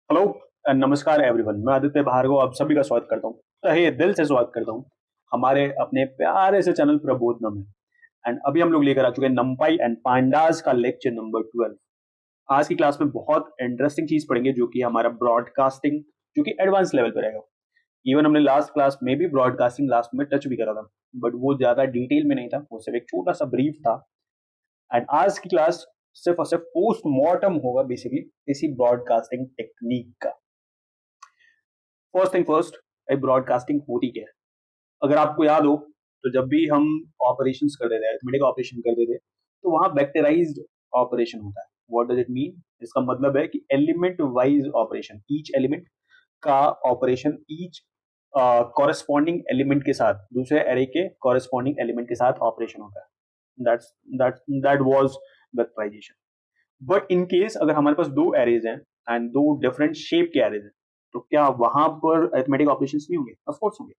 Hello नमस्कार everyone. मैं आदित्य भार्गव आप सभी का स्वागत करता हूँ। तहे दिल से स्वागत करता हूँ हमारे अपने प्यारे से चैनल प्रबोधन में। एंड अभी हम लोग लेकर आ चुके हैं नंपाई एंड पांडास का लेक्चर नंबर 12। आज की क्लास में बहुत इंटरेस्टिंग चीज पढ़ेंगे जो कि हमारा ब्रॉडकास्टिंग, जो कि एडवांस लेवल पर रहेगा। इवन हमने लास्ट क्लास में भी ब्रॉडकास्टिंग लास्ट में टच भी करा था, बट वो ज्यादा डिटेल में नहीं था, वो सिर्फ एक छोटा सा ब्रीफ था। एंड आज की क्लास सिर्फ और सिर्फ पोस्ट मॉर्टम होगा बेसिकली इसी ब्रॉडकास्टिंग टेक्निक का। फर्स्ट थिंग फर्स्ट, ब्रॉडकास्टिंग होती क्या है? अगर आपको याद हो तो जब भी हम ऑपरेशंस करते थे, अरिथमेटिक ऑपरेशन करते थे, तो वहां वेक्टराइज्ड ऑपरेशन होता है। What does it mean? इसका मतलब है कि element wise operation, each element का ऑपरेशन ईच कॉरेस्पॉन्डिंग एलिमेंट के साथ, दूसरे एरे के कॉरेस्पॉन्डिंग एलिमेंट के साथ ऑपरेशन होता है। That was vectorisation. But in case अगर हमारे पास दो एरेज हैं एंड दो डिफरेंट शेप के एरेज हैं, तो क्या वहां पर अरिथमेटिक ऑपरेशंस नहीं होंगे? ऑफ कोर्स होंगे।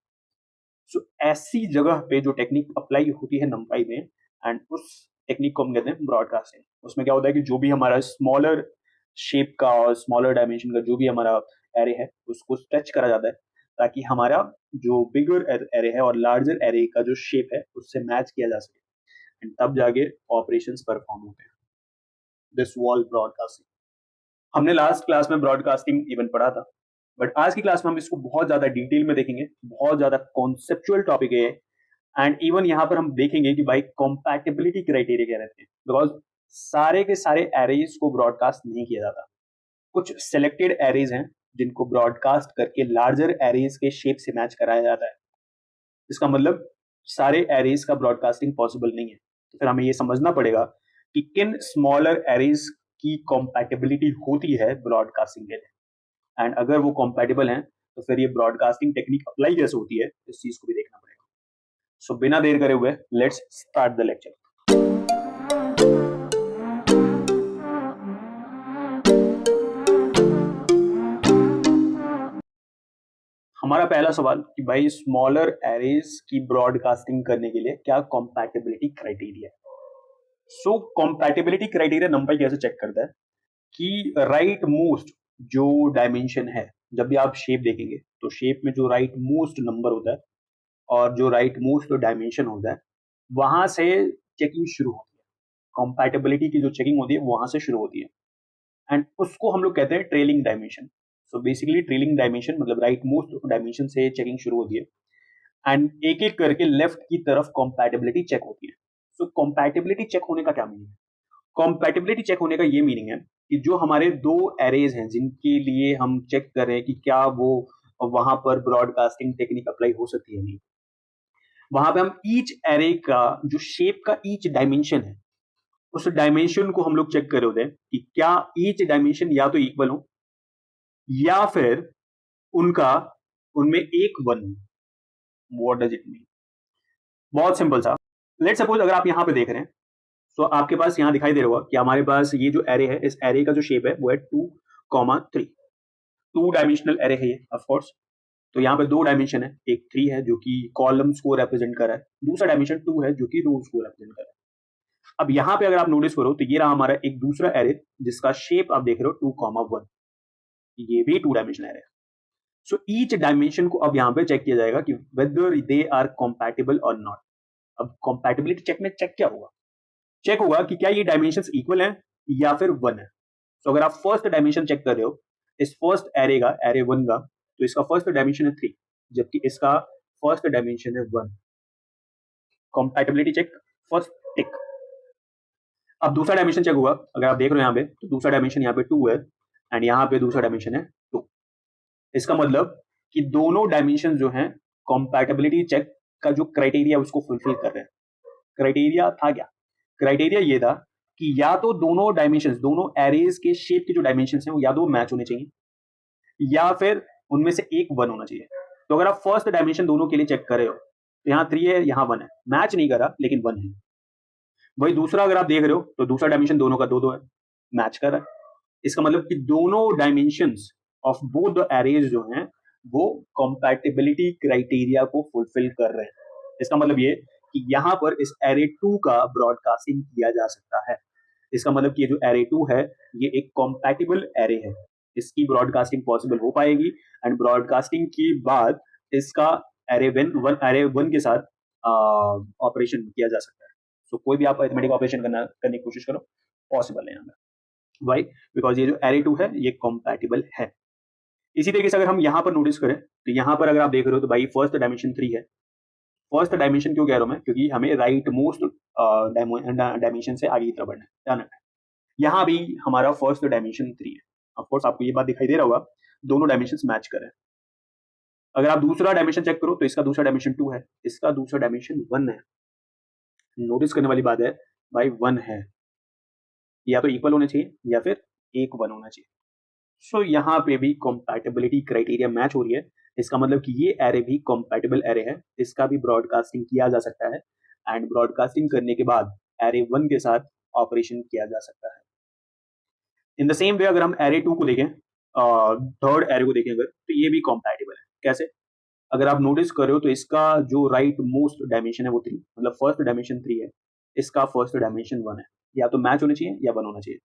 सो ऐसी जगह पे जो टेक्निक अप्लाई होती है नंपाई में, एंड उस टेक्निक को हम कहते हैं ब्रॉडकास्टिंग। उसमें क्या होता है कि जो भी हमारा स्मॉलर शेप का और स्मॉलर डायमेंशन का जो भी हमारा एरे है उसको स्ट्रेच करा जाता है, ताकि हमारा जो बिगर एरे है और लार्जर एरे का जो शेप है उससे मैच किया जा सके, एंड तब जाके ऑपरेशंस परफॉर्म होते हैं। This wall broadcasting. हमने लास्ट क्लास में ब्रॉडकास्टिंग इवन पढ़ा था, बट आज की क्लास में हम इसको बहुत ज्यादा डिटेल में देखेंगे। बहुत ज्यादा कॉन्सेप्चुअल टॉपिक है। एंड इवन यहाँ पर हम देखेंगे कि भाई कॉम्पैटिबिलिटी क्राइटेरिया क्या रहते हैं, बिकॉज सारे के सारे एरेज को ब्रॉडकास्ट नहीं किया जाता। कुछ सिलेक्टेड एरेज हैं जिनको ब्रॉडकास्ट करके लार्जर एरेज के शेप से मैच कराया जाता है। इसका मतलब सारे एरेज का ब्रॉडकास्टिंग पॉसिबल नहीं है। तो फिर हमें ये समझना पड़ेगा कि किन स्मॉलर एरेज की कॉम्पैटिबिलिटी होती है ब्रॉडकास्टिंग के लिए, एंड अगर वो कॉम्पैटिबल हैं तो फिर ये ब्रॉडकास्टिंग टेक्निक अप्लाई कैसे होती है, इस चीज को भी देखना पड़ेगा। सो बिना देर करे हुए लेट्स स्टार्ट द लेक्चर। हमारा पहला सवाल कि भाई स्मॉलर एरेज की ब्रॉडकास्टिंग करने के लिए क्या कॉम्पैटिबिलिटी क्राइटेरिया है? सो कॉम्पैटिबिलिटी क्राइटेरिया नंबर कैसे चेक करता है कि राइट मोस्ट जो डायमेंशन है, जब भी आप शेप देखेंगे तो शेप में जो राइट मोस्ट नंबर होता है और जो राइट मोस्ट डायमेंशन होता है, वहां से चेकिंग शुरू होती है। कॉम्पैटिबिलिटी की जो चेकिंग होती है वहां से शुरू होती है, एंड उसको हम लोग कहते हैं trailing dimension. So basically trailing dimension मतलब राइट मोस्ट डायमेंशन से चेकिंग शुरू होती है, एंड एक एक करके लेफ्ट की तरफ कॉम्पैटिबिलिटी चेक होती है। सो कॉम्पैटिबिलिटी चेक होने का क्या मीनिंग है? कॉम्पैटिबिलिटी चेक होने का ये मीनिंग है कि जो हमारे दो एरेज हैं जिनके लिए हम चेक कर रहे हैं कि क्या वो वहां पर ब्रॉडकास्टिंग टेक्निक अप्लाई हो सकती है नहीं, वहां पे हम ईच एरे का जो शेप का ईच डायमेंशन है, उस डायमेंशन को हम लोग चेक कर रहे होते हैं कि क्या ईच डायमेंशन या तो इक्वल हो या फिर उनका उनमें एक वन हो। What does it mean? बहुत सिंपल सा। लेट सपोज अगर आप यहां पे देख रहे हैं, तो आपके पास यहां दिखाई दे रहा होगा कि हमारे पास ये जो एरे है, इस एरे का जो शेप है वो है 2,3। टू डायमेंशनल एरे है ये, ऑफ कोर्स। तो यहाँ पे दो डायमेंशन है, एक 3 है जो कि कॉलम्स को रिप्रेजेंट कर रहा है, दूसरा डायमेंशन 2 है जो कि रोज को रिप्रेजेंट कर रहा है। अब यहाँ पे अगर आप नोटिस करो तो ये रहा हमारा एक दूसरा एरे जिसका शेप आप देख रहे हो 2,1। ये भी टू डायमेंशनल एरे है। सो ईच डायमेंशन को अब यहाँ पे चेक किया जाएगा कि वेदर दे आर कॉम्पैटिबल और नॉट। अब कॉम्पैटिबिलिटी चेक में चेक क्या होगा? चेक होगा कि क्या ये डायमेंशंस इक्वल हैं या फिर वन है। तो अगर आप फर्स्ट डायमेंशन चेक कर रहे हो इस फर्स्ट एरे का, एरे वन का, तो इसका फर्स्ट डायमेंशन है 3, जबकि इसका फर्स्ट डायमेंशन है 1। कॉम्पैटिबिलिटी चेक, फर्स्ट टिक। अब दूसरा डायमेंशन चेक होगा, अगर आप देख रहे हो यहाँ पे तो दूसरा डायमेंशन यहाँ पे 2 है एंड यहाँ पे दूसरा डायमेंशन है 2। इसका मतलब कि दोनों डायमेंशन जो हैं कॉम्पैटिबिलिटी चेक का जो क्राइटेरिया उसको फुलफिल कर रहे हैं। क्राइटेरिया था क्या? क्राइटेरिया ये था कि या तो दोनों डायमेंशंस, दोनों एरेज के शेप के जो डायमेंशंस हैं वो या तो मैच होने चाहिए या फिर उनमें से एक वन होना चाहिए। तो अगर आप फर्स्ट डायमेंशन दोनों के लिए चेक कर रहे हो तो यहाँ 3 है, यहाँ 1 है, मैच नहीं करा लेकिन 1 है। वही दूसरा अगर आप देख रहे हो तो दूसरा डायमेंशन दोनों का 2-2 है, मैच कर रहा है। इसका मतलब कि दोनों dimensions of both the arrays जो हैं वो कॉम्पैटिबिलिटी क्राइटेरिया को फुलफिल कर रहे हैं। इसका मतलब ये कि यहाँ पर इस एरे 2 का ब्रॉडकास्टिंग किया जा सकता है। इसका मतलब कि ये जो एरे 2 है ये एक कॉम्पैटिबल एरे है। इसकी ब्रॉडकास्टिंग पॉसिबल हो पाएगी एंड ब्रॉडकास्टिंग के बाद इसका एरे वन के साथ ऑपरेशन किया जा सकता है। सो कोई भी आप अरिथमेटिक ऑपरेशन करने की कोशिश करो, पॉसिबल है यहाँ पे। वाई? बिकॉज ये जो एरे टू है ये कॉम्पैटिबल है। इसी तरीके से अगर हम यहाँ पर नोटिस करें तो यहाँ पर अगर आप देख रहे हो तो भाई फर्स्ट डायमेंशन 3 है। फर्स्ट डायमेंशन क्यों कह रहा हूं मैं? क्योंकि हमें राइट मोस्ट डायमेंशन से आगे की तरफ बढ़ना है, ध्यान रखना है। यहाँ भी हमारा फर्स्ट डायमेंशन 3 है। ऑफ कोर्स आपको ये बात दिखाई दे रहा होगा, दोनों डायमेंशन मैच कर रहे हैं। अगर आप दूसरा डायमेंशन चेक करो तो इसका दूसरा डायमेंशन 2 है, इसका दूसरा डायमेंशन 1 है। नोटिस करने वाली बात है भाई 1 है, या तो इक्वल होने चाहिए या फिर एक 1 होना चाहिए। सो यहाँ पे भी कॉम्पैटिबिलिटी क्राइटेरिया मैच हो रही है। इसका मतलब कि ये एरे भी कॉम्पैटिबल एरे है, इसका भी ब्रॉडकास्टिंग किया जा सकता है एंड ब्रॉडकास्टिंग करने के बाद एरे 1 के साथ ऑपरेशन किया जा सकता है। इन द सेम वे अगर हम एरे 2 को देखें, थर्ड एरे को देखें अगर, तो ये भी कॉम्पैटिबल है। कैसे? अगर आप नोटिस कर रहे हो तो इसका जो राइट मोस्ट डायमेंशन है वो 3, मतलब फर्स्ट डायमेंशन 3 है, इसका फर्स्ट डायमेंशन 1 है। या तो मैच होने चाहिए या 1 होना चाहिए।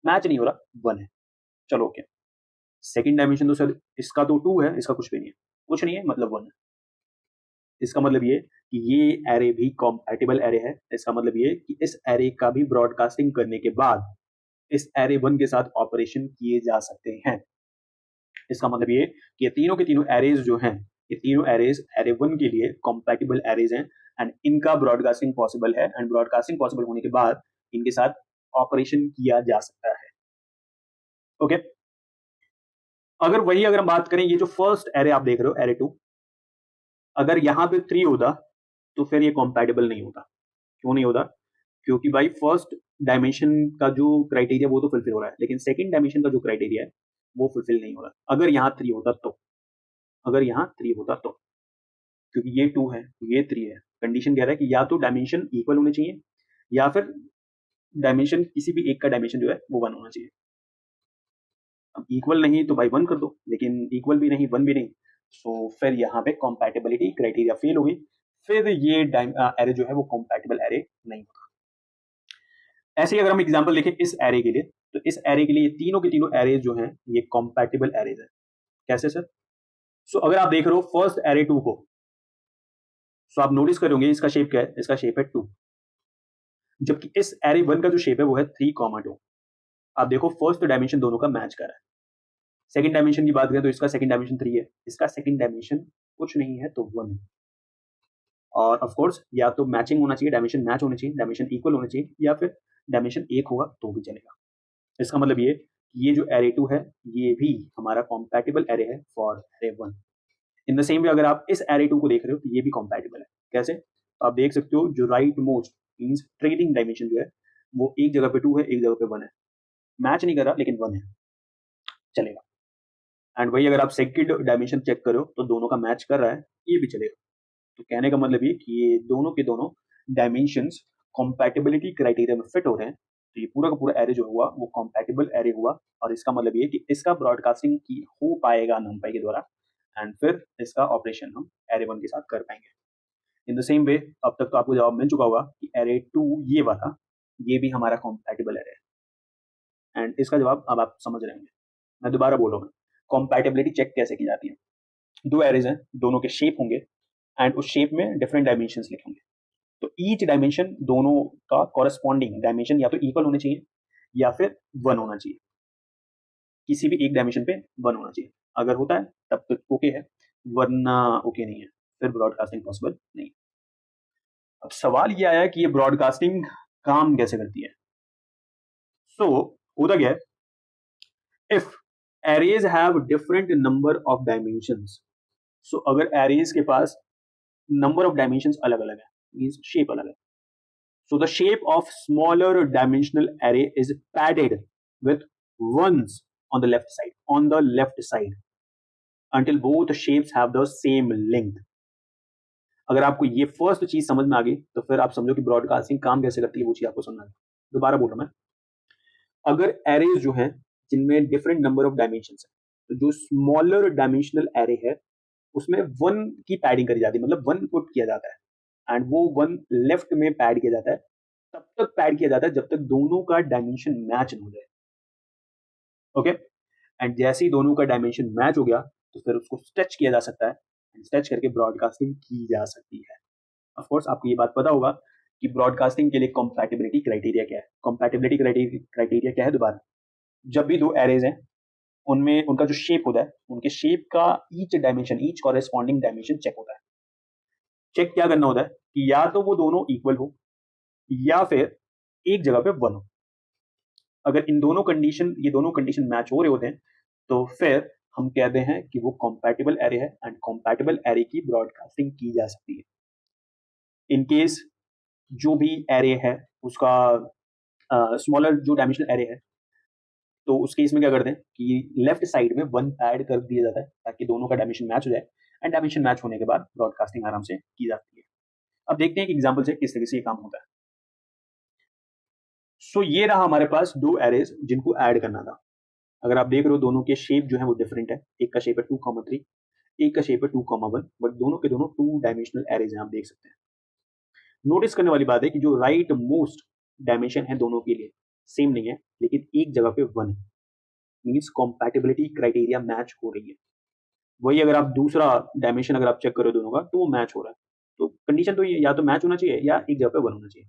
मैच नहीं हो रहा, 1 है। चलो ओके। सेकंड डायमेंशन तो सर इसका तो 2 है, इसका कुछ भी नहीं है, कुछ नहीं है मतलब 1 है। इसका मतलब ये कि ये एरे भी कॉम्पैटिबल एरे है। इसका मतलब ये कि इस एरे का भी ब्रॉडकास्टिंग करने के बाद इस एरे 1 के साथ ऑपरेशन किए जा सकते हैं। इसका मतलब ये कि ये तीनों के तीनों एरेज जो हैं, ये तीनों एरेज एरे 1 के लिए कॉम्पैटिबल एरेज हैं एंड इनका ब्रॉडकास्टिंग पॉसिबल है एंड ब्रॉडकास्टिंग पॉसिबल होने के बाद इनके साथ ऑपरेशन किया जा सकता है। ओके। अगर हम बात करें, ये जो फर्स्ट एरे आप देख रहे हो एरे 2, अगर यहाँ पे 3 होता तो फिर ये कॉम्पैटिबल नहीं होता। क्यों नहीं होता? क्योंकि भाई फर्स्ट डायमेंशन का जो क्राइटेरिया वो तो फुलफिल हो रहा है, लेकिन सेकंड डायमेंशन का जो क्राइटेरिया है वो फुलफिल नहीं हो रहा। अगर यहाँ 3 होता तो, अगर यहाँ 3 होता तो, क्योंकि ये 2 है, ये 3 है, कंडीशन कह रहा है कि या तो डायमेंशन इक्वल होने चाहिए या फिर डायमेंशन किसी भी एक का डायमेंशन जो है वो 1 होना चाहिए। अब इक्वल नहीं तो भाई 1 कर दो, लेकिन इक्वल भी नहीं 1 भी नहीं, सो फिर यहाँ पे कॉम्पैटिबिलिटी क्राइटेरिया फेल होगी, फिर ये एरे जो है वो कॉम्पैटिबल एरे नहीं होगा। ऐसे ही अगर हम एग्जांपल देखें इस एरे के लिए, तो इस एरे के लिए तीनों के तीनों एरेज जो हैं ये कॉम्पैटिबल एरेज हैं। कैसे सर? सो अगर आप देख रहे हो फर्स्ट एरे 2 को, सो आप नोटिस करोगे इसका शेप क्या है? इसका शेप है 2, जबकि इस एरे 1 का जो शेप है वो है 3,2। आप देखो फर्स्ट डायमेंशन दोनों का मैच कर रहा है। सेकंड डायमेंशन की बात करें तो इसका सेकंड डायमेंशन 3 है, इसका सेकंड डायमेंशन कुछ नहीं है तो 1 है। और ऑफ कोर्स या तो मैचिंग होना चाहिए, डायमेंशन मैच होने चाहिए, डायमेंशन इक्वल होने चाहिए, या फिर डायमेंशन एक होगा तो भी चलेगा। इसका मतलब ये जो एरे 2 है ये भी हमारा कॉम्पैटिबल एरे है for array 1। In the same way अगर आप इस एरे 2 को देख रहे हो तो ये भी कॉम्पैटिबल है। कैसे? तो आप देख सकते हो जो right most means trailing dimension जो है वो एक जगह पे 2 है, एक जगह पे 1 है। मैच नहीं कर रहा लेकिन 1 है, चलेगा। एंड वही अगर आप सेकंड डायमेंशन चेक करो तो दोनों का मैच कर रहा है, ये भी चलेगा। तो कहने का मतलब ये कि ये दोनों के दोनों डायमेंशंस कंपैटिबिलिटी क्राइटेरिया में फिट हो रहे हैं, तो ये पूरा का पूरा एरे जो हुआ वो कंपैटिबल एरे हुआ। और इसका मतलब ये कि इसका ब्रॉडकास्टिंग की हो पाएगा numpy के द्वारा एंड फिर इसका ऑपरेशन हम एरे 1 के साथ कर पाएंगे। इन द सेम वे अब तक तो आपको जवाब मिल चुका होगा कि एरे 2 ये वाला ये भी हमारा कंपैटिबल एरे है एंड इसका जवाब अब आप समझ रहे होंगे। मैं दोबारा बोलूंगा, कंपैटिबिलिटी चेक कैसे की जाती है? दो एरेज हैं, दोनों के शेप होंगे एंड उस शेप में डिफरेंट डायमेंशंस लिखेंगे। तो ईच डायमेंशन दोनों का कॉरेस्पॉन्डिंग डायमेंशन या तो इक्वल होने चाहिए या फिर 1 होना चाहिए। किसी भी एक डायमेंशन पे 1 होना चाहिए। अगर होता है तब तो ओके है, वरना ओके नहीं है, फिर ब्रॉडकास्टिंग पॉसिबल नहीं। अब सवाल ये आया कि ये ब्रॉडकास्टिंग काम कैसे करती है? सो होता क्या है, if arrays have different number of dimensions, so अगर एरेज के पास नंबर ऑफ डायमेंशंस अलग अलग है, मींस शेप अलग है, so the shape of smaller dimensional array is padded with ones on the left side until both shapes have the same length. अगर आपको ये फर्स्ट चीज समझ में आ गई तो फिर आप समझो कि ब्रॉडकास्टिंग काम कैसे करती है, वो चीज आपको समझ में आ गई। दोबारा बोल रहा मैं, अगर एरेज जो है जिनमें डिफरेंट नंबर ऑफ डायमेंशन है, तो जो स्मॉलर डायमेंशनल एरे है उसमें 1 की पैडिंग करी जाती है, मतलब 1 पुट किया जाता है एंड वो 1 लेफ्ट में पैड किया जाता है। तब तक पैड किया जाता है जब तक दोनों का डायमेंशन मैच ना हो जाए। ओके। एंड जैसे ही दोनों का डायमेंशन मैच हो गया तो फिर उसको स्ट्रेच किया जा सकता है, एंड स्ट्रेच करके ब्रॉडकास्टिंग की जा सकती है। ऑफ कोर्स आपको ये बात पता होगा कि ब्रॉडकास्टिंग के लिए कंपैटिबिलिटी क्राइटेरिया क्या है। कंपैटिबिलिटी क्राइटेरिया क्या है? दोबारा, जब भी दो एरेज हैं उनमें उनका जो शेप होता है, उनके शेप का each dimension, each corresponding dimension check होता है। चेक क्या करना होता है कि या तो वो दोनों इक्वल हो या फिर एक जगह पे वन हो। अगर ये दोनों कंडीशन मैच हो रहे होते हैं तो फिर हम कहते हैं कि वो कंपैटिबल एरे है, एंड कंपैटिबल एरे की ब्रॉडकास्टिंग की जा सकती है। इन केस जो भी एरे है उसका स्मॉलर जो डायमेंशनल एरे है, तो उस केस में क्या करते हैं कि लेफ्ट साइड में वन ऐड कर दिया जाता है ताकि दोनों का डायमेंशन मैच हो जाए, एंड डायमेंशन मैच होने के बाद ब्रॉडकास्टिंग आराम से की जाती है। अब देखते हैं कि एग्जाम्पल से किस तरह से ये काम होता है। सो ये रहा हमारे पास दो एरेज जिनको ऐड करना था। अगर आप देख रहे हो दोनों के शेप जो है वो डिफरेंट है, एक का शेप है 2,3, एक का शेप है 2,1, बट दोनों के दोनों टू डायमेंशनल एरेज हैं, आप देख सकते हैं। नोटिस करने वाली बात है कि जो राइट मोस्ट डायमेंशन है दोनों के लिए सेम नहीं है, लेकिन एक जगह पे वन है, मीन्स कॉम्पैटिबिलिटी क्राइटेरिया मैच हो रही है। वही अगर आप दूसरा डायमेंशन अगर आप चेक करो दोनों का तो वो मैच हो रहा है। तो कंडीशन तो ये या तो मैच होना चाहिए या एक जगह पे वन होना चाहिए।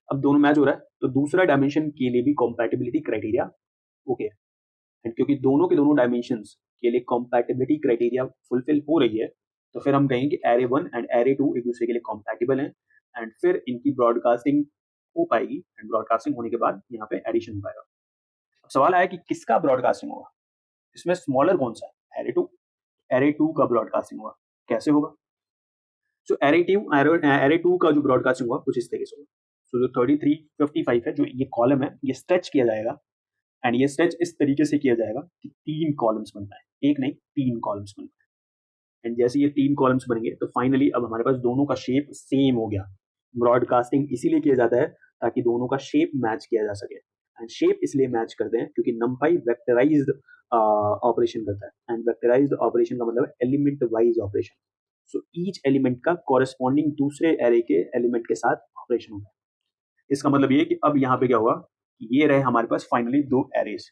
अब दोनों मैच हो रहा है तो दूसरा डायमेंशन के लिए भी कॉम्पैटिबिलिटी क्राइटेरिया ओके है, एंड क्योंकि दोनों के दोनों डायमेंशंस के लिए कॉम्पैटिबिलिटी क्राइटेरिया फुलफिल हो रही है तो फिर हम कहेंगे कि array one and array two एक दूसरे के लिए कॉम्पैटिबल हैं, एंड फिर इनकी ब्रॉडकास्टिंग हो पाएगी, एंड ब्रॉडकास्टिंग होने के बाद यहाँ पे एडिशन हो पाएगा। अब सवाल आया कि किसका ब्रॉडकास्टिंग होगा, इसमें स्मॉलर कौन सा है? एरे टू का ब्रॉडकास्टिंग होगा। कैसे होगा? सो एरे टू का जो ब्रॉडकास्टिंग होगा कुछ इस तरीके से होगा। सो जो 33 55 है, जो ये कॉलम है ये स्ट्रेच किया जाएगा, एंड ये स्ट्रेच इस तरीके से किया जाएगा कि 3 कॉलम्स बन पाए, एक नहीं 3 कॉलम्स बन पाए। एंड जैसे ये 3 कॉलम्स बनेंगे तो फाइनली अब हमारे पास दोनों का शेप सेम हो गया। ब्रॉडकास्टिंग इसीलिए किया जाता है ताकि दोनों का शेप मैच किया जा सके, एंड शेप इसलिए मैच करते हैं क्योंकि नंपाई वेक्टराइज्ड ऑपरेशन करता है, एंड वेक्टराइज्ड ऑपरेशन का मतलब है element wise operation. So each element का कॉरेस्पॉन्डिंग दूसरे एरे के एलिमेंट के साथ ऑपरेशन होता है। इसका मतलब ये कि अब यहाँ पे क्या होगा, ये रहे हमारे पास फाइनली दो एरेज,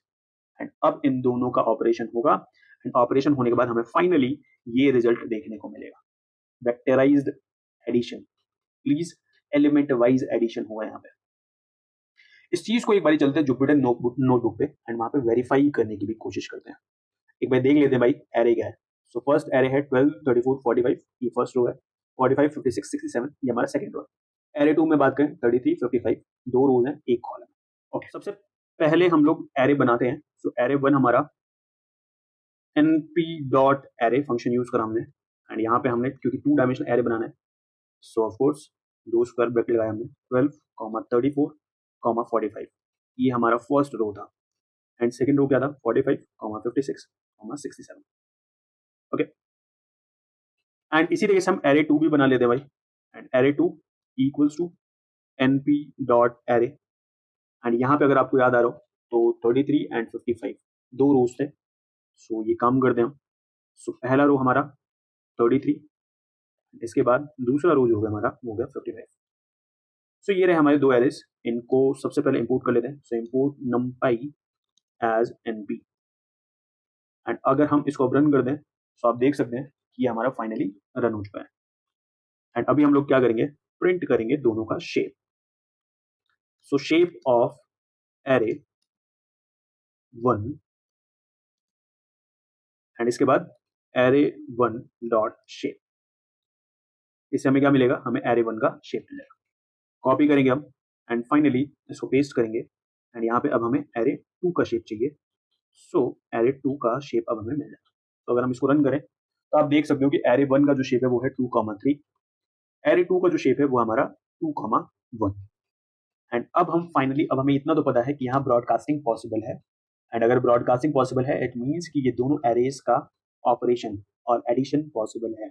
एंड अब इन दोनों का ऑपरेशन होगा, एंड ऑपरेशन होने के बाद हमें फाइनली ये रिजल्ट देखने को मिलेगा, vectorised addition. Please element wise addition हुआ यहाँ पे। इस चीज को एक बार चलते हैं जुपिटर नोटबुक पे, एंड वहां पे वेरीफाई करने की भी कोशिश करते हैं। एक बार देख लेते हैं भाई एरे क्या है। सो फर्स्ट एरे है 12 34 45, ये फर्स्ट रो है। 45 56 67 ये हमारा सेकंड रो है। एरे टू में बात करें 33 55, दो रोज हैं एक कॉलम। ओके, सबसे पहले हम लोग एरे बनाते हैं। सो एरे वन हमारा np dot array function use करा हमने, एंड यहाँ पे हमने क्योंकि टू डायमेंशनल एरे बनाना है, सो ऑफ कोर्स दो स्क्वायर ब्रैकेट लगाया हमने 12 34 45, ये हमारा फर्स्ट रो था, एंड सेकंड रो क्या था 45 56 67। ओके, एंड इसी तरीके से हम एरे टू भी बना लेते हैं भाई, and array two equals to np dot array, and यहाँ पे अगर आपको याद आ रहा हो तो 33 एंड 55 दो रोज थे। सो ये काम करते हैं हम। सो पहला रो हमारा 33, इसके बाद दूसरा रो जो हो गया हमारा वो हो गया 55। सो ये रहे हमारे दो एरेज, इनको सबसे पहले इंपोर्ट कर लेते हैं। So import numpy as np, and अगर हम इसको अब रन कर दें तो आप देख सकते हैं कि ये हमारा फाइनली रन हो चुका है। एंड अभी हम लोग क्या करेंगे, प्रिंट करेंगे दोनों का shape. So shape of array one, and इसके बाद एरे वन डॉट शेप, इससे हमें क्या मिलेगा, हमें एरे वन का शेप मिलेगा। कॉपी करेंगे हम, एंड फाइनली इसको पेस्ट करेंगे, एंड यहाँ पे अब हमें एरे टू का शेप चाहिए। सो एरे टू का शेप अब हमें मिल जाएगा। तो अगर हम इसको रन करें तो आप देख सकते हो कि एरे वन का जो शेप है वो है 2,3, एरे टू का जो शेप है वो हमारा 2,1, एंड अब हम फाइनली अब हमें इतना तो पता है कि यहाँ ब्रॉडकास्टिंग पॉसिबल है, एंड अगर ब्रॉडकास्टिंग पॉसिबल है इट मीन्स कि ये दोनों एरेज का ऑपरेशन और एडिशन पॉसिबल है।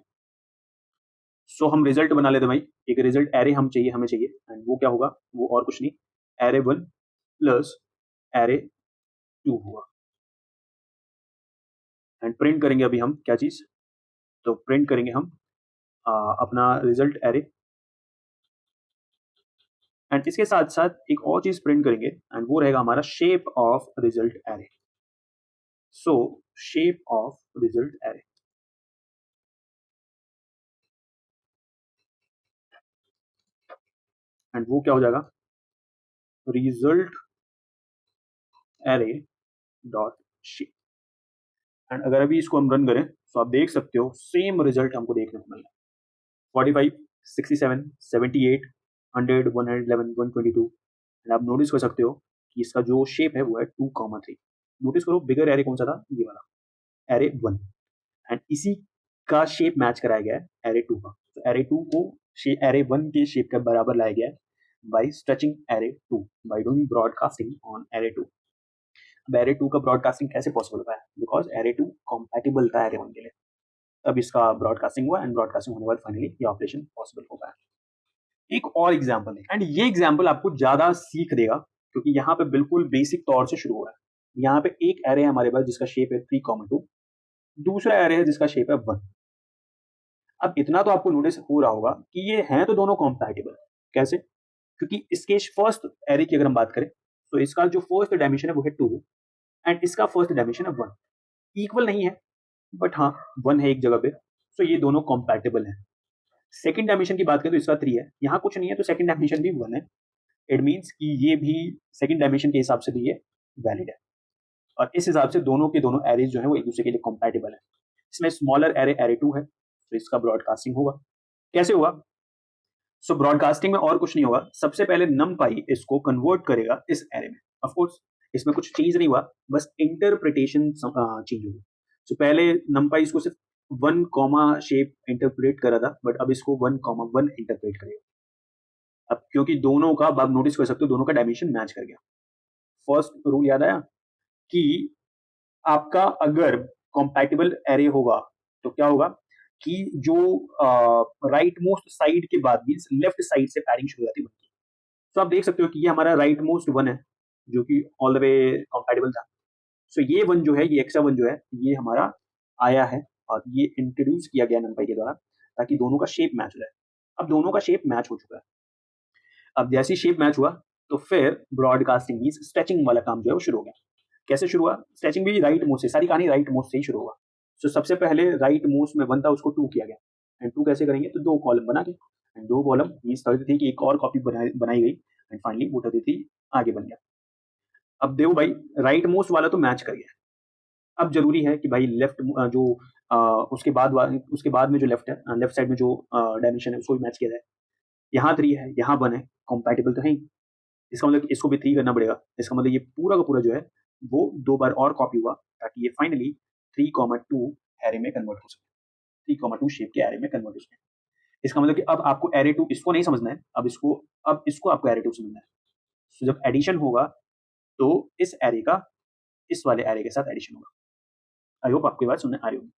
सो हम रिजल्ट बना लेते हैं भाई, एक रिजल्ट एरे हमें चाहिए, एंड वो क्या होगा, वो और कुछ नहीं array one plus array two होगा। एंड प्रिंट करेंगे अभी हम क्या चीज, तो प्रिंट करेंगे हम अपना रिजल्ट एरे, एंड इसके साथ साथ एक और चीज प्रिंट करेंगे, एंड वो रहेगा हमारा shape of result array. So shape of result array, and वो क्या हो जाएगा, result array dot shape. And अगर अभी इसको हम रन करें तो आप देख सकते हो सेम रिजल्ट हमको देखने को मिल रहा है, 45, 67, 78, 100, 111, 122। एंड आप नोटिस कर सकते हो कि इसका जो शेप है वो है 2,3। नोटिस करो बिगर एरे कौन सा था, ये वाला एरे 1, एंड इसी का शेप मैच कराया गया है एरे 2 का। तो एरे 2 को एरे 1 के शेप के बराबर लाया गया है by stretching array 2, by doing broadcasting on array 2। अब एरे 2 का ब्रॉडकास्टिंग कैसे पॉसिबल हुआ है, बिकॉज एरे 2 कॉम्पैटिबल था एरे 1 के लिए, तब इसका ब्रॉडकास्टिंग हुआ, एंड ब्रॉडकास्टिंग होने के बाद फाइनली ये ऑपरेशन पॉसिबल हो पाया। एक और एग्जांपल है, एंड ये एग्जांपल आपको ज्यादा सीख देगा क्योंकि यहाँ पे बिल्कुल बेसिक तौर से शुरू हो रहा है। यहाँ पे एक एरे है हमारे पास जिसका शेप है 3,2, दूसरा एरे है जिसका शेप है 1। अब इतना तो आपको नोटिस हो रहा होगा कि ये हैं तो दोनों कॉम्पैटिबल। कैसे? क्योंकि इसके फर्स्ट एरे की अगर हम बात करें तो इसका जो फर्स्ट डायमेंशन है वो है 2, एंड इसका फर्स्ट डायमेंशन है 1। इक्वल नहीं है बट हाँ 1 है एक जगह पे, तो ये दोनों कॉम्पैटिबल हैं। सेकंड डायमेंशन की बात करें तो इसका 3 है, यहाँ कुछ नहीं है तो सेकंड डायमेंशन भी 1 है। इट मीन्स कि ये भी सेकंड डायमेंशन के हिसाब से भी ये वैलिड है, और इस हिसाब से दोनों के दोनों एरेज जो है वो एक दूसरे के लिए कॉम्पैटिबल है। इसमें स्मॉलर एरे एरे 2 है तो इसका ब्रॉडकास्टिंग होगा। कैसे होगा? सो ब्रॉडकास्टिंग में और कुछ नहीं होगा, सबसे पहले नमपाई इसको कन्वर्ट करेगा इस एरे में। ऑफ कोर्स इसमें कुछ चेंज नहीं हुआ, बस इंटरप्रिटेशन चेंज हुई। सो पहले नमपाई इसको सिर्फ 1 कॉमा शेप इंटरप्रेट कर रहा था, बट अब इसको 1,1 इंटरप्रेट करेगा। अब क्योंकि दोनों का, अब आप नोटिस कर सकते हो दोनों का डायमेंशन मैच कर गया। फर्स्ट रूल याद आया कि आपका अगर कॉम्पैटिबल एरे होगा तो क्या होगा कि जो राइट मोस्ट साइड के बाद मीन्स लेफ्ट साइड से पैरिंग शुरू हो जाती है। तो आप देख सकते हो कि ये हमारा राइट मोस्ट 1 है जो कि ऑल द वे कॉम्पैटिबल था। सो ये 1 जो है, ये एक्स्ट्रा 1 जो है, ये हमारा आया है और ये इंट्रोड्यूस किया गया नंपाई के द्वारा ताकि दोनों का शेप मैच हो जाए। अब दोनों का शेप मैच हो चुका है। अब जैसे शेप मैच हुआ तो फिर ब्रॉडकास्टिंग मीन्स स्ट्रेचिंग वाला काम जो है वो शुरू हो गया। कैसे शुरू हुआ? स्ट्रेचिंग भी राइट मोस्ट से, सारी कहानी राइट मोस्ट से ही शुरू हुआ। सो सबसे पहले राइट मोस्ट में 1 था उसको 2 किया गया, एंड 2 कैसे करेंगे तो 2 कॉलम बना के, एंड 2 कॉलम मीन्स 33 की एक और कॉपी बनाई गई, एंड फाइनली वो 33 आगे बन गया। अब देखो भाई राइट मोस्ट वाला तो मैच कर गया, अब जरूरी है कि भाई लेफ्ट जो अ, उसके बाद में जो लेफ्ट है, लेफ्ट साइड में जो डायमेंशन है उसको भी मैच किया जाए। यहाँ 3 है, यहाँ 1 है, कॉम्पैटिबल तो है ही। इसका मतलब कि इसको भी 3 करना पड़ेगा। इसका मतलब ये पूरा का पूरा जो है वो 2 बार और कॉपी हुआ ताकि ये फाइनली 3,2 एरे में कन्वर्ट हो सके, 3,2 शेप के एरे में कन्वर्ट हो सके। इसका मतलब कि अब आपको एरे 2 इसको नहीं समझना है, अब इसको आपको एरे 2 समझना है। तो जब एडिशन होगा तो इस एरे का इस वाले एरे के साथ एडिशन होगा। आई होप आपको ये बात सुनने आ रही होगी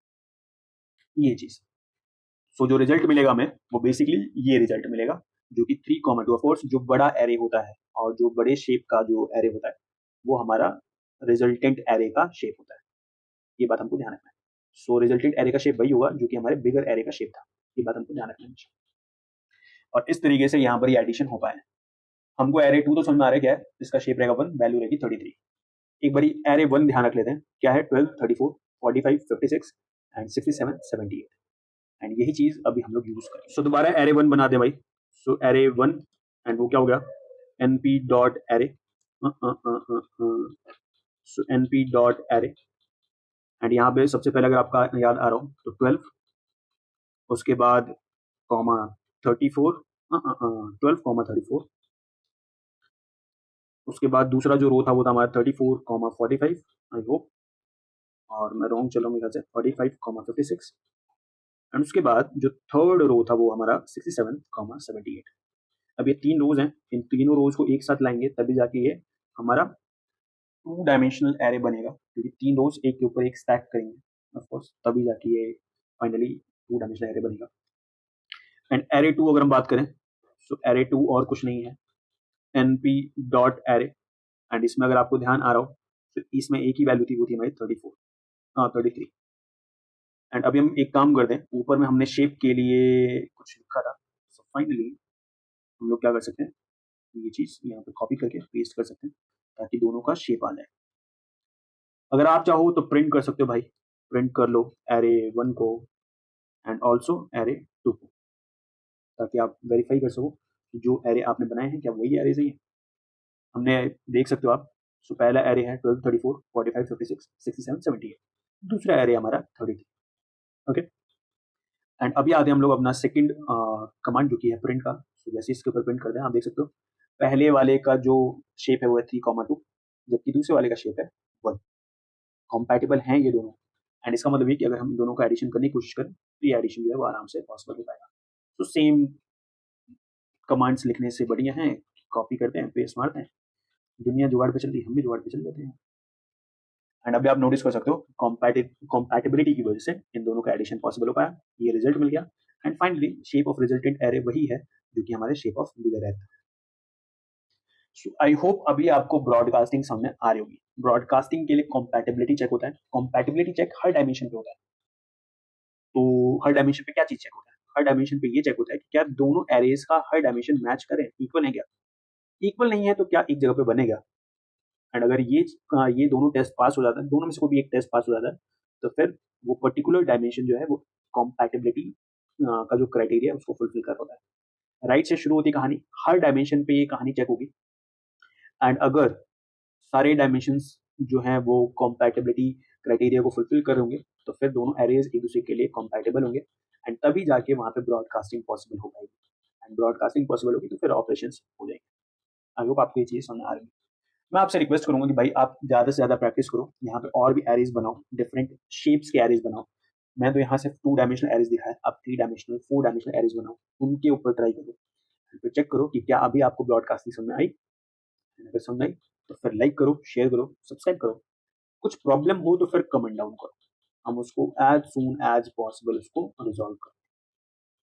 ये चीज। सो जो रिजल्ट मिलेगा हमें वो बेसिकली ये रिजल्ट मिलेगा जो कि 3,2। ऑफ कोर्स जो बड़ा एरे होता है और जो बड़े शेप का जो एरे होता है वो हमारा रिजल्टेंट एरे का शेप होता है। ये बात हमको ध्यान रखना है। सो रिजल्टेंट एरे का शेप वही होगा जो कि हमारे बिगर एरे का शेप था। ये बात हमको ध्यान रखना है। और इस तरीके से यहाँ पर ये एडिशन हो पाए। हमको एरे 2 तो समझ में आ रहा है क्या है, इसका शेप रहेगा 1, वैल्यू रहेगी 33। एक बारी एरे 1 ध्यान रख लेते हैं, क्या है 12, 34, 45, 56 एंड 67, 78। एंड यही चीज अभी हम लोग यूज करें। सो दोबारा एरे 1 बना दे भाई। सो एरे 1 एंड वो क्या हो गया, np dot array, so np dot array, and यहाँ पे सबसे पहले अगर आपका याद आ रहा हो तो 12, उसके बाद कॉमा 34, 12,34, उसके बाद दूसरा जो रो था वो था हमारा 34,45। आई होप, और मैं रॉन्ग चला मेरे ख्याल से 45,56, एंड उसके बाद जो थर्ड रो था वो हमारा 67,78। अब ये 3 रोज हैं, इन तीनों रोज को एक साथ लाएंगे तभी जाके ये हमारा 2 डायमेंशनल एरे बनेगा, क्योंकि 3 रोज एक के ऊपर एक स्टैक करेंगे ऑफ कोर्स, तभी जाके ये फाइनली 2 डायमेंशनल एरे बनेगा। एंड एरे 2 अगर हम बात करें तो एरे 2 और कुछ नहीं है, np डॉट एरे, एंड इसमें अगर आपको ध्यान आ रहा हो तो इसमें एक ही वैल्यू थी, वो थी हमारी 34, 33। एंड अभी हम एक काम करते हैं, ऊपर में हमने शेप के लिए कुछ लिखा था, सो फाइनली हम लोग क्या कर सकते हैं, ये चीज यहाँ पे कॉपी करके पेस्ट कर सकते हैं ताकि दोनों का शेप आ जाए। अगर आप चाहो तो प्रिंट कर सकते हो भाई, प्रिंट कर लो एरे 1 को एंड ऑल्सो एरे 2 को, ताकि आप वेरीफाई कर सको कि जो एरे आपने बनाए हैं क्या वही एरे सही है। हमने देख सकते हो आप, सो पहला एरे है 12, 34, 45, 56, 67, 78, दूसरा एरे हमारा 33। ओके, एंड अभी आते हैं हम लोग अपना सेकंड कमांड जो कि है प्रिंट का। so, जैसे इसके ऊपर प्रिंट करते हैं आप देख सकते हो पहले वाले का जो शेप है वो है 3,2, जबकि दूसरे वाले का शेप है 1। कॉम्पैटिबल हैं ये दोनों, एंड इसका मतलब ये कि अगर हम इन दोनों का एडिशन करने की कोशिश करें तो ये एडिशन जो है वो आराम से पॉसिबल हो पाएगा। तो सेम कमांड्स लिखने से बढ़िया है, कॉपी करते हैं, पेस्ट मारते हैं, दुनिया जुगाड़ पे चल रही है, हम भी जुगाड़ पे चल लेते हैं। एंड अभी आप नोटिस कर सकते हो कॉम्पैटिबिलिटी की वजह से इन दोनों का एडिशन पॉसिबल हो पाया, ये रिजल्ट मिल गया। And finally shape of resultant array वही है जो कि हमारे shape of bigger array. So I hope अभी आपको ब्रॉडकास्टिंग समझ में आ रही होगी। ब्रॉडकास्टिंग के लिए कॉम्पैटिबिलिटी चेक होता है, कॉम्पैटिबिलिटी चेक हर डायमेंशन पे होता है। तो हर डायमेंशन पे क्या चीज चेक होता है, हर डायमेंशन पे ये चेक होता है कि क्या दोनों एरेज का हर डायमेंशन मैच करें, इक्वल है क्या, इक्वल नहीं है तो क्या एक जगह पे बनेगा। एंड अगर ये दोनों टेस्ट पास हो जाता है, दोनों में से कोई भी एक टेस्ट पास हो जाता है, तो फिर वो पर्टिकुलर डायमेंशन जो है वो कॉम्पैटिबिलिटी का जो क्राइटेरिया है उसको फुलफिल कर होता है। राइट से शुरू होती है कहानी, हर डायमेंशन पे ये कहानी चेक होगी। एंड अगर सारे डायमेंशंस जो हैं वो कॉम्पैटिबिलिटी क्राइटेरिया को फुलफिल कर होंगे, तो फिर दोनों एरेज एक दूसरे के लिए कॉम्पैटिबल होंगे, एंड तभी जाके वहाँ पे ब्रॉडकास्टिंग पॉसिबल हो पाएगी। एंड ब्रॉडकास्टिंग पॉसिबल होगी तो फिर ऑपरेशन हो जाएंगे। आई होप आपको ये चीज़ समझ आ रही है। मैं आपसे रिक्वेस्ट करूंगा कि भाई आप ज़्यादा से ज़्यादा प्रैक्टिस करो, यहाँ पे और भी एरेज बनाओ, डिफरेंट शेप्स के एरेज बनाओ। मैं तो यहाँ सिर्फ 2 डायमेंशनल एरेज दिखाया, आप 3 डायमेंशनल 4 डायमेंशनल एरेज बनाओ, उनके ऊपर ट्राई करो, फिर चेक करो कि क्या अभी आपको ब्रॉडकास्टिंग समझ में आई। अगर समझ आई तो फिर लाइक करो, शेयर करो, सब्सक्राइब करो। कुछ प्रॉब्लम हो तो फिर कमेंट डाउन करो, हम उसको एज सून एज पॉसिबल उसको रिजॉल्व करो।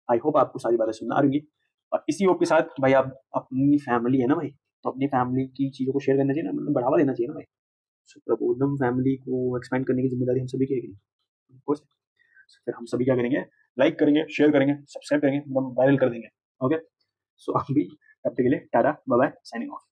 आई होप आपको सारी बातें समझ में आ रही होंगी। और इसी होप के साथ भाई आप अपनी फैमिली है ना भाई, तो अपनी फैमिली की चीज़ों को शेयर करना चाहिए ना, मतलब बढ़ावा देना चाहिए ना भाई। सो प्रबोधम फैमिली को एक्सपेंड करने की जिम्मेदारी हम सभी की है कि नहीं? Of course. फिर हम सभी क्या करेंगे, लाइक करेंगे, शेयर करेंगे, सब्सक्राइब करेंगे, एकदम वायरल कर देंगे। ओके, सो अभी तब तक के लिए tata bye bye, signing of.